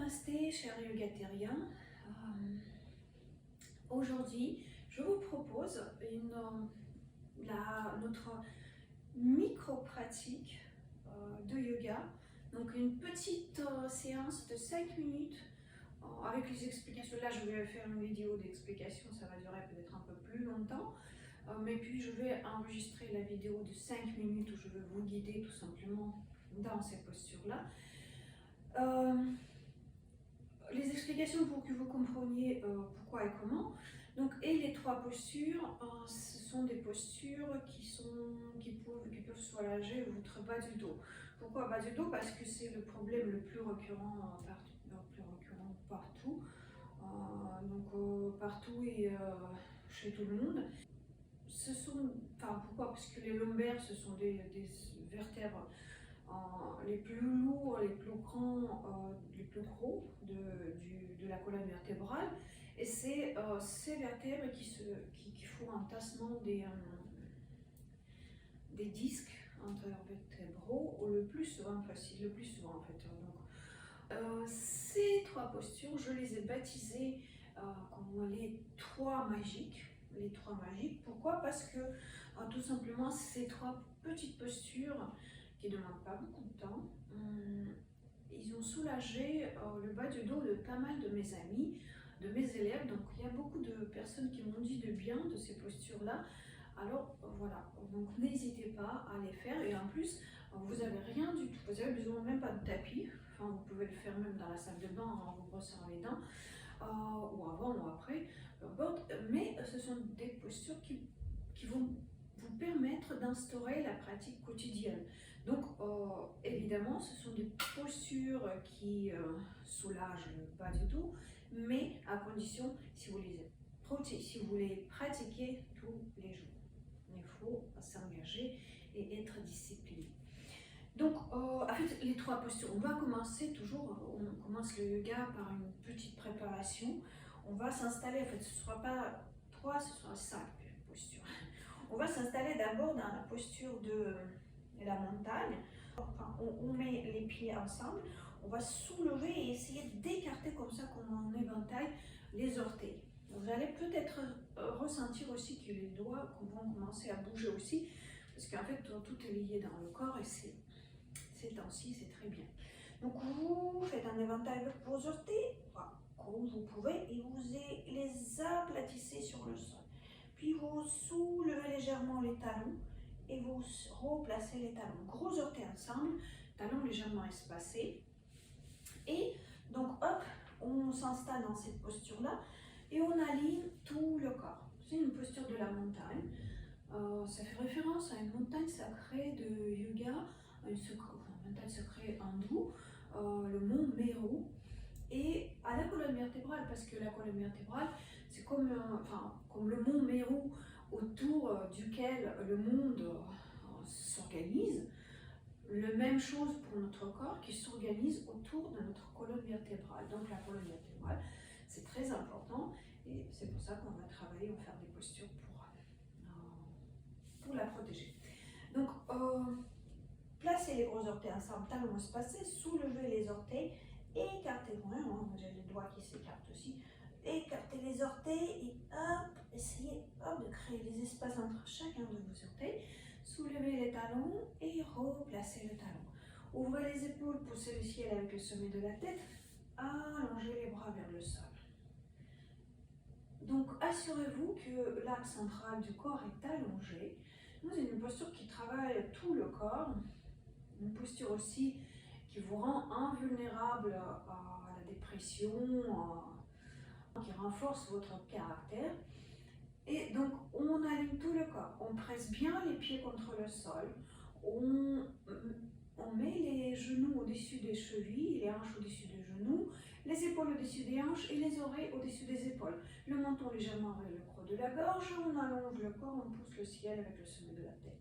Namasté, chers yogatériens. Aujourd'hui, je vous propose notre micro-pratique de yoga. Donc une petite séance de 5 minutes avec les explications. Là, je vais faire une vidéo d'explication, ça va durer peut-être un peu plus longtemps. Mais puis, je vais enregistrer la vidéo de 5 minutes où je vais vous guider tout simplement dans ces postures-là. Les explications pour que vous compreniez pourquoi et comment. Donc, et les trois postures, ce sont des postures qui peuvent soulager votre bas du dos. Pourquoi bas du dos? Parce que c'est le problème le plus récurrent partout. Partout et chez tout le monde. Pourquoi? Parce que les lombaires, ce sont des vertèbres les plus lourds, les plus grands, les plus gros de la colonne vertébrale. Et c'est ces vertèbres qui font un tassement des disques intervertébraux le plus souvent possible, le plus souvent en fait. Donc, ces trois postures, je les ai baptisées comme les trois magiques. Les trois magiques. Pourquoi? Parce que tout simplement ces trois petites postures qui ne demandent pas beaucoup de temps, ils ont soulagé le bas du dos de pas mal de mes amis, de mes élèves. Donc il y a beaucoup de personnes qui m'ont dit de bien de ces postures-là. Alors voilà, donc n'hésitez pas à les faire. Et en plus, vous n'avez rien du tout, vous n'avez besoin même pas de tapis. Enfin, vous pouvez le faire même dans la salle de bain en vous brossant les dents, ou avant ou après, peu importe. Mais ce sont des postures qui vont vous permettre d'instaurer la pratique quotidienne. Donc, évidemment, ce sont des postures qui soulagent le bas du dos, mais à condition si vous les pratiquez tous les jours. Il faut s'engager et être discipliné. Donc, en fait, les trois postures, on va commencer toujours, on commence le yoga par une petite préparation. On va s'installer, en fait, ce ne sera pas 3, ce sera 5 postures. On va s'installer d'abord dans la posture de la montagne. Enfin, on met les pieds ensemble, on va soulever et essayer d'écarter comme ça, comme en éventail, les orteils. Vous allez peut-être ressentir aussi que les doigts vont commencer à bouger aussi, parce qu'en fait, tout est lié dans le corps et ces temps-ci, c'est très bien. Donc, vous faites un éventail avec vos orteils, comme vous pouvez, et vous les aplatissez sur le sol. Puis vous soulevez légèrement les talons et vous replacez les talons. Gros orteils ensemble, talons légèrement espacés. Et donc hop, on s'installe dans cette posture-là et on aligne tout le corps. C'est une posture de la montagne. Ça fait référence à une montagne sacrée de yoga, une montagne sacrée hindoue, le mont Meru. Et à la colonne vertébrale, parce que la colonne vertébrale, c'est comme le mont Meru autour duquel le monde s'organise. La même chose pour notre corps qui s'organise autour de notre colonne vertébrale. Donc la colonne vertébrale, c'est très important et c'est pour ça qu'on va travailler, on va faire des postures pour la protéger. Donc, placez les gros orteils ensemble, talons espacés, soulevez les orteils, écartez vraiment, j'ai les doigts qui s'écartent aussi, écartez les orteils et hop, essayez de créer des espaces entre chacun de vos orteils, soulevez les talons et replacez le talon. Ouvrez les épaules, poussez le ciel avec le sommet de la tête, allongez les bras vers le sol. Donc assurez-vous que l'axe central du corps est allongé. C'est une posture qui travaille tout le corps, une posture aussi qui vous rend invulnérable à la dépression, qui renforce votre caractère. Et donc, on aligne tout le corps. On presse bien les pieds contre le sol. On met les genoux au-dessus des chevilles, les hanches au-dessus des genoux, les épaules au-dessus des hanches et les oreilles au-dessus des épaules. Le menton légèrement vers le creux de la gorge. On allonge le corps, on pousse le ciel avec le sommet de la tête.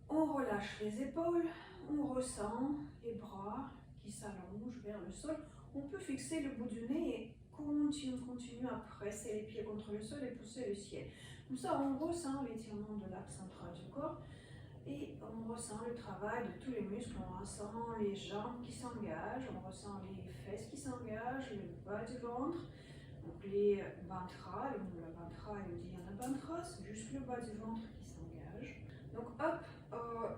On relâche les épaules, on ressent les bras qui s'allongent vers le sol. On peut fixer le bout du nez et continue à presser les pieds contre le sol et pousser le ciel. Comme ça, on ressent l'étirement de l'axe central du corps. Et on ressent le travail de tous les muscles, on ressent les jambes qui s'engagent, on ressent les fesses qui s'engagent, le bas du ventre, donc les ventrales, la ventra et le dhyana ventra, c'est juste le bas du ventre qui s'engage. Donc hop,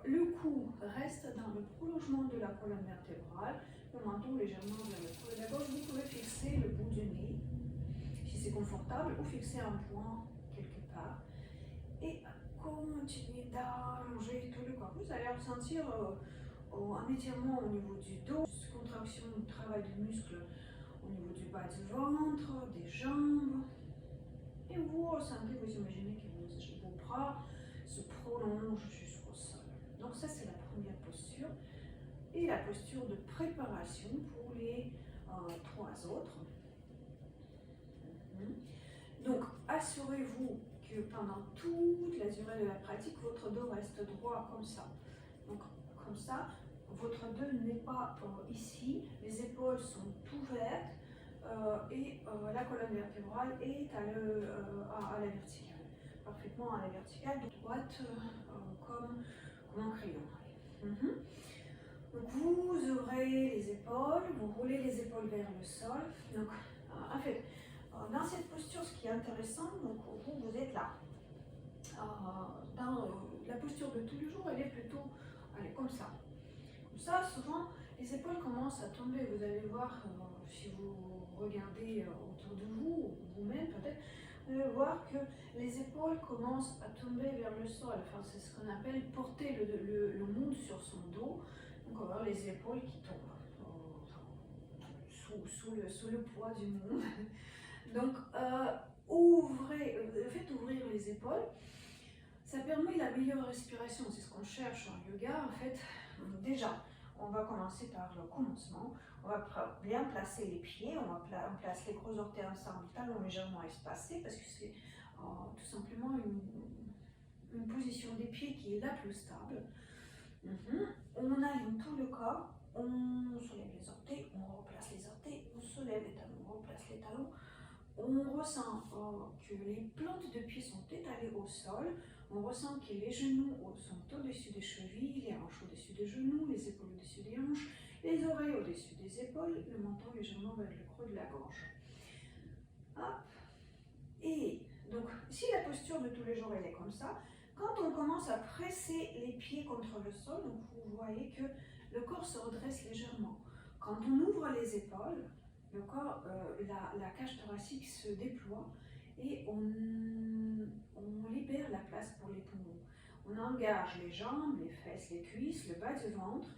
le cou reste dans le prolongement de la colonne vertébrale, le menton légèrement vers le creux de la gauche. Vous pouvez fixer le bout du nez, si c'est confortable, ou fixer un point quelque part. Et continuez d'allonger tout le corps. Vous allez ressentir un étirement au niveau du dos, contraction, travail du muscle au niveau du bas du ventre, des jambes. Et vous ressentez, vous imaginez que vos bras se prolongent jusqu'au sol. Donc ça, c'est la première posture. Et la posture de préparation pour les 3 autres. Donc, assurez-vous que pendant toute la durée de la pratique, votre dos reste droit comme ça. Donc, comme ça, votre dos n'est pas ici, les épaules sont ouvertes et la colonne vertébrale est à la verticale, parfaitement à la verticale, droite comme un crayon. Donc, vous ouvrez les épaules, vous roulez les épaules vers le sol. Donc, en fait, dans cette posture, ce qui est intéressant, donc vous êtes là. Dans la posture de tous les jours, elle est plutôt comme ça. Comme ça, souvent, les épaules commencent à tomber. Vous allez voir, si vous regardez autour de vous, vous-même peut-être, vous allez voir que les épaules commencent à tomber vers le sol. Enfin, c'est ce qu'on appelle porter le monde sur son dos. Donc, on va voir les épaules qui tombent sous le poids du monde. Donc, faites ouvrir les épaules. Ça permet la meilleure respiration. C'est ce qu'on cherche en yoga. En fait, déjà, on va commencer par le commencement. On va bien placer les pieds. On place les gros orteils ensemble, talons légèrement espacés, parce que c'est tout simplement une position des pieds qui est la plus stable. On aligne tout le corps. On soulève les orteils, on replace les orteils, on soulève les talons, on replace les talons. On ressent que les plantes de pieds sont étalées au sol. On ressent que les genoux sont au-dessus des chevilles, les hanches au-dessus des genoux, les épaules au-dessus des hanches, les oreilles au-dessus des épaules, le menton légèrement vers le creux de la gorge. Hop. Et donc, si la posture de tous les jours elle est comme ça, quand on commence à presser les pieds contre le sol, donc vous voyez que le corps se redresse légèrement. Quand on ouvre les épaules, le corps, la cage thoracique se déploie et on libère la place pour les poumons. On engage les jambes, les fesses, les cuisses, le bas du ventre.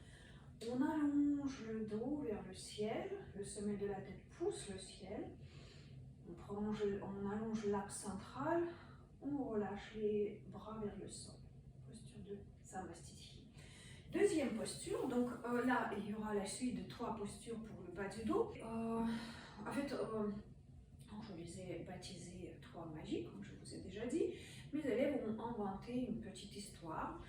On allonge le dos vers le ciel, le sommet de la tête pousse le ciel. On allonge l'axe central, on relâche les bras vers le sol. Posture de Samastiti. Deuxième posture, donc là il y aura la suite de 3 postures pour le bas du dos. En fait, je les ai baptisées 3 magies, comme je vous ai déjà dit. Mes élèves ont inventé une petite histoire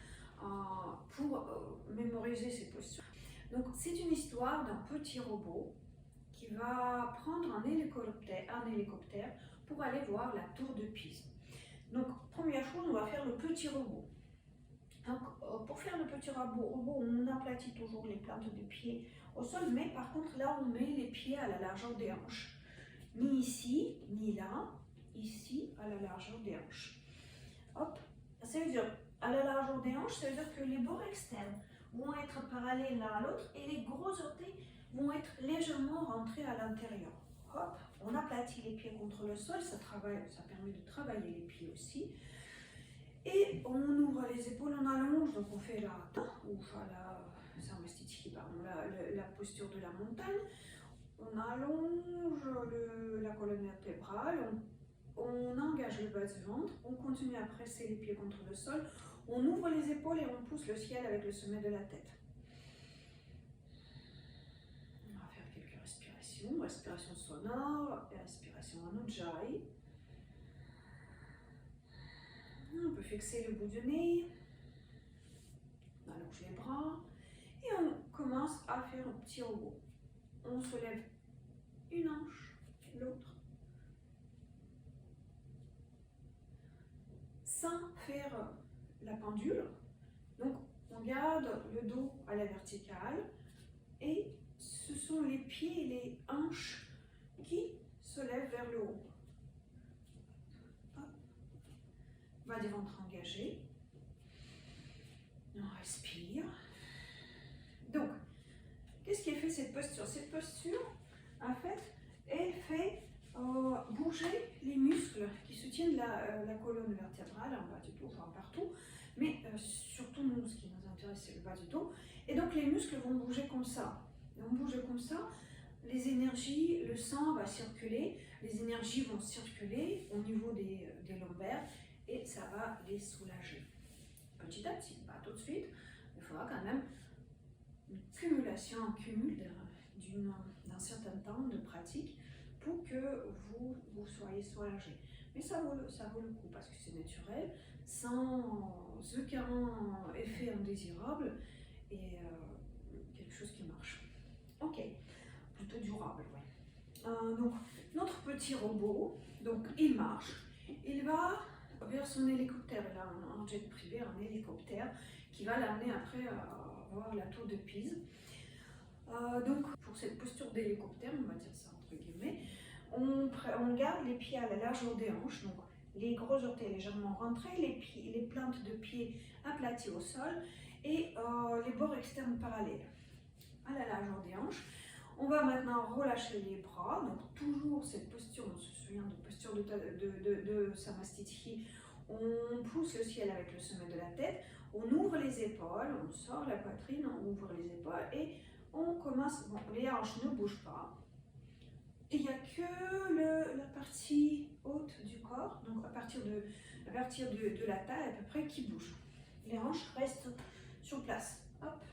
pour mémoriser ces postures. Donc c'est une histoire d'un petit robot qui va prendre un hélicoptère pour aller voir la tour de Pise. Donc première chose, on va faire le petit robot. Donc, pour faire le petit robot, on aplatit toujours les plantes de pied au sol, mais par contre là on met les pieds à la largeur des hanches. Ni ici, ni là, ici à la largeur des hanches. Hop, ça veut dire à la largeur des hanches, ça veut dire que les bords externes vont être parallèles l'un à l'autre et les gros orteils vont être légèrement rentrés à l'intérieur. Hop, on aplatit les pieds contre le sol, ça permet de travailler les pieds aussi. Et on ouvre les épaules, on allonge, donc on fait la posture de la montagne. On allonge la colonne vertébrale, on engage le bas du ventre, on continue à presser les pieds contre le sol, on ouvre les épaules et on pousse le ciel avec le sommet de la tête. On va faire quelques respirations, respiration sonore et respiration en Ujjayi. On peut fixer le bout du nez, on allonge les bras et on commence à faire un petit robot. On se lève une hanche, l'autre, sans faire la pendule. Donc on garde le dos à la verticale et ce sont les pieds et les hanches qui se lèvent vers le haut. Hop. Bas du ventre engagé. On respire. Donc, qu'est-ce qui fait cette posture? Cette posture, en fait, elle fait bouger les muscles qui soutiennent la colonne vertébrale en bas du dos, enfin partout, mais surtout nous, ce qui nous intéresse, c'est le bas du dos. Et donc les muscles vont bouger comme ça. Ils vont bouger comme ça, les énergies, le sang va circuler, les énergies vont circuler au niveau des lombaires et ça va les soulager. Petit à petit, pas tout de suite, il faudra quand même une cumulation, un cumul d'un certain temps de pratique pour que vous soyez soulagé. Mais ça vaut le coup parce que c'est naturel, sans aucun effet indésirable et quelque chose qui marche. Ok, plutôt durable, ouais. Donc, notre petit robot, donc il marche, il va vers son hélicoptère, il a un jet privé, un hélicoptère qui va l'amener après voir la tour de Pise. Donc pour cette posture d'hélicoptère, on va dire ça entre guillemets, on garde les pieds à la largeur des hanches, donc les gros orteils légèrement rentrés, les plantes de pieds aplaties au sol et les bords externes parallèles à la largeur des hanches. On va maintenant relâcher les bras, donc toujours cette posture, on se souvient de posture de Samastiti, on pousse le ciel avec le sommet de la tête, on ouvre les épaules, on sort la poitrine, on ouvre les épaules et on commence, bon, les hanches ne bougent pas, il n'y a que la partie haute du corps, donc à partir de la taille à peu près qui bouge. Les hanches restent sur place, hop.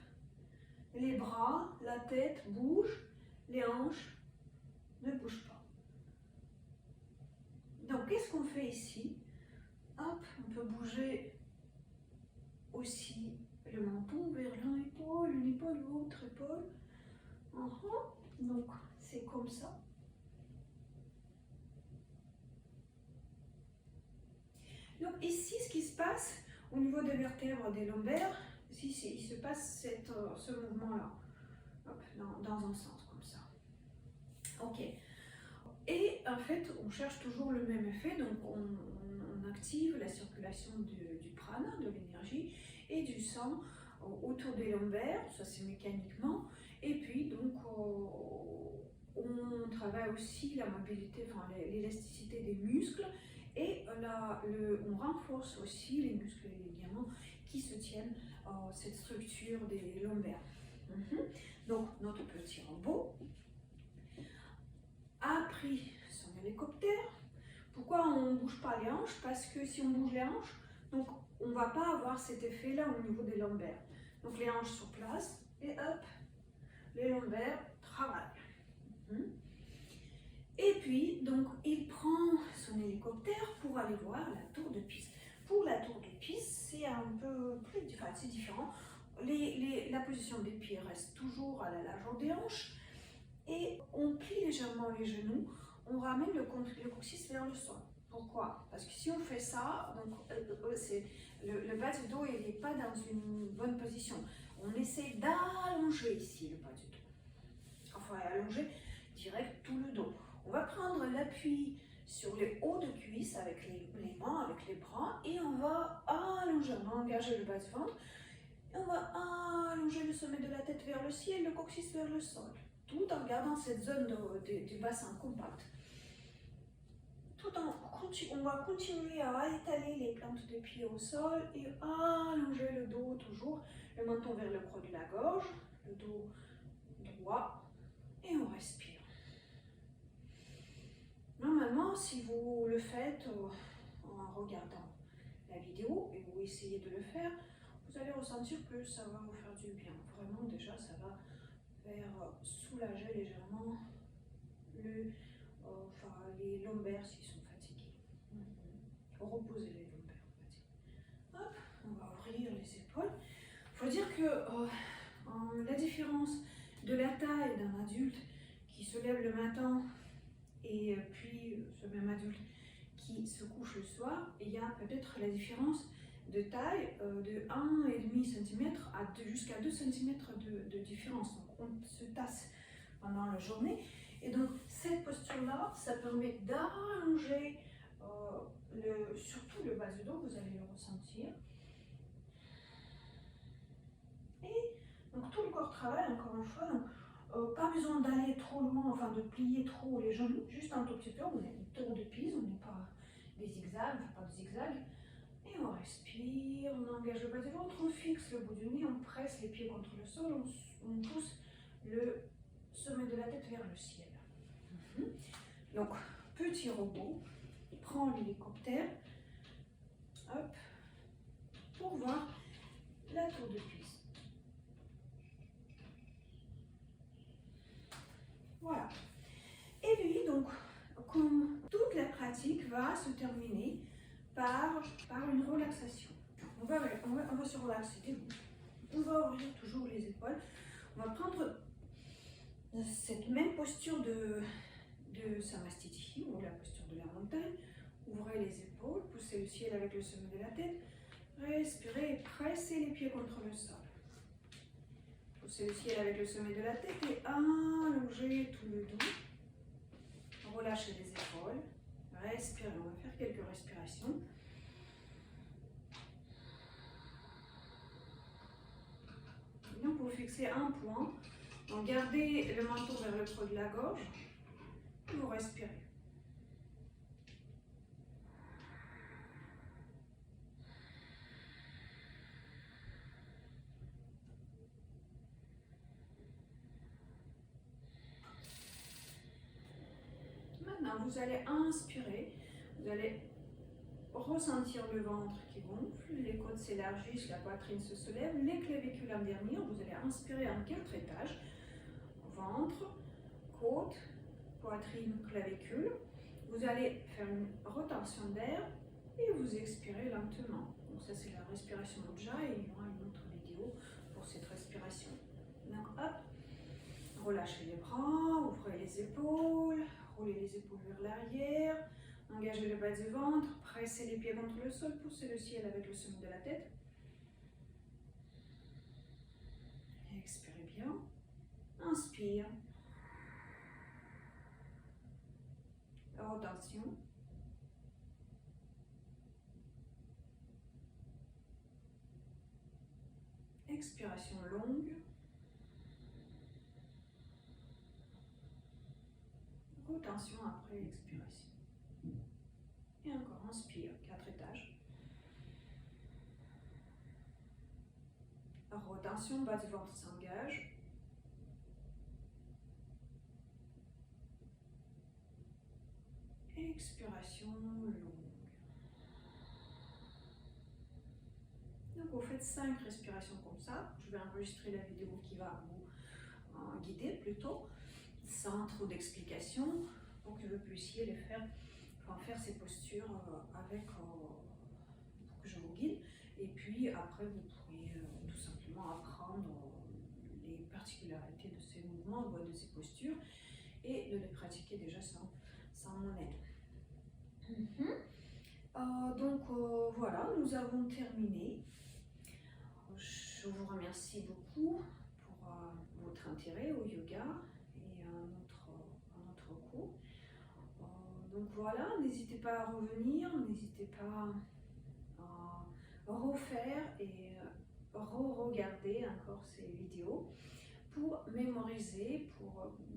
Les bras, la tête bougent, les hanches ne bougent pas. Donc qu'est-ce qu'on fait ici? Hop, on peut bouger aussi le menton vers l'une épaule, l'autre épaule. Donc c'est comme ça. Donc ici, ce qui se passe au niveau des vertèbres des lombaires, il se passe ce mouvement-là, dans un sens comme ça. Ok. Et en fait, on cherche toujours le même effet, donc on active la circulation du prana, de l'énergie, et du sang autour des lombaires, ça c'est mécaniquement, et puis donc on travaille aussi la mobilité, enfin l'élasticité des muscles, et on renforce aussi les muscles et les ligaments qui soutiennent cette structure des lombaires. Donc notre petit robot a pris son hélicoptère. Pourquoi on ne bouge pas les hanches? Parce que si on bouge les hanches, donc on ne va pas avoir cet effet-là au niveau des lombaires. Donc les hanches sur place et hop, les lombaires travaillent. Et puis, donc, il prend son hélicoptère pour aller voir la tour de Pise. Pour la tour de Pise, c'est un peu plus c'est différent. La position des pieds reste toujours à la largeur des hanches. Et on plie légèrement les genoux, on ramène le coccyx vers le sol. Pourquoi? Parce que si on fait ça, donc, le bas du dos n'est pas dans une bonne position. On essaie d'allonger ici le bas du dos. Enfin, allonger direct tout le dos. On va prendre l'appui sur les hauts de cuisse avec les mains, avec les bras, et on va allonger, on va engager le bas du ventre, et on va allonger le sommet de la tête vers le ciel, le coccyx vers le sol, tout en gardant cette zone du bassin compact. On va continuer à étaler les plantes de pied au sol et allonger le dos toujours, le menton vers le creux de la gorge, le dos droit, et on respire. Normalement, si vous le faites en regardant la vidéo et vous essayez de le faire, vous allez ressentir que ça va vous faire du bien. Vraiment, déjà, ça va faire soulager légèrement les lombaires s'ils sont fatigués. Reposer les lombaires, on va dire. Hop, on va ouvrir les épaules. Il faut dire que la différence de la taille d'un adulte qui se lève le matin et puis ce même adulte qui se couche le soir, il y a peut-être la différence de taille de 1,5 cm jusqu'à 2 cm de différence. Donc on se tasse pendant la journée. Et donc cette posture-là, ça permet d'allonger surtout le bas du dos, vous allez le ressentir. Et donc tout le corps travaille encore une fois. Donc, pas besoin d'aller trop loin, enfin de plier trop les genoux, juste un tout petit peu. On est une tour de Pise, on n'est pas des zigzags, on fait pas de zigzags. Et on respire, on engage le bas du ventre, on fixe le bout du nez, on presse les pieds contre le sol, on pousse le sommet de la tête vers le ciel. Donc, petit robot, prends l'hélicoptère, hop, pour voir la tour de Pise. Voilà. Et puis, donc, comme toute la pratique va se terminer par une relaxation. On va se relaxer. On va ouvrir toujours les épaules. On va prendre cette même posture de Samastiti, ou la posture de la montagne. Ouvrez les épaules, poussez le ciel avec le sommet de la tête. Respirez et pressez les pieds contre le sol. Poussez le ciel avec le sommet de la tête et allongez tout le dos. Relâchez les épaules. Respirez, on va faire quelques respirations. Donc vous fixez un point. Donc gardez le menton vers le creux de la gorge. Et vous respirez. Maintenant, vous allez inspirer. Vous allez ressentir le ventre qui gonfle, les côtes s'élargissent, la poitrine se soulève, les clavicules en dernier. Vous allez inspirer en 4 étages. Ventre, côte, poitrine, clavicule. Vous allez faire une retention d'air et vous expirez lentement. Donc ça c'est la respiration Ujjayi et il y aura une autre vidéo pour cette respiration. Donc hop, relâchez les bras, ouvrez les épaules, roulez les épaules vers l'arrière, engagez le bas du ventre, pressez les pieds contre le sol, poussez le ciel avec le sommet de la tête. Expirez bien. Inspire. Rotation. Expiration longue. Rotation après expiration. Et encore, inspire, 4 étages. Rotation, bas du ventre s'engage. Expiration longue. Donc vous faites 5 respirations comme ça. Je vais enregistrer la vidéo qui va vous guider plutôt, sans trop d'explications, pour que vous puissiez les faire, faire ces postures pour que je vous guide. Et puis après vous pourrez tout simplement apprendre les particularités de ces mouvements, de ces postures, et de les pratiquer déjà sans mon aide. Donc voilà, nous avons terminé. Je vous remercie beaucoup pour votre intérêt au yoga et à notre cours. Donc voilà, n'hésitez pas à revenir, n'hésitez pas à refaire et re-regarder encore ces vidéos pour mémoriser,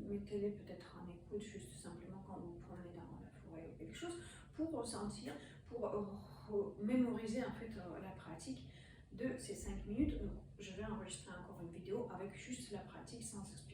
mettez-les peut-être en écoute juste simplement quand vous promenez dans la forêt ou quelque chose, pour ressentir, pour mémoriser en fait la pratique de ces 5 minutes. Donc, je vais enregistrer encore une vidéo avec juste la pratique sans explication.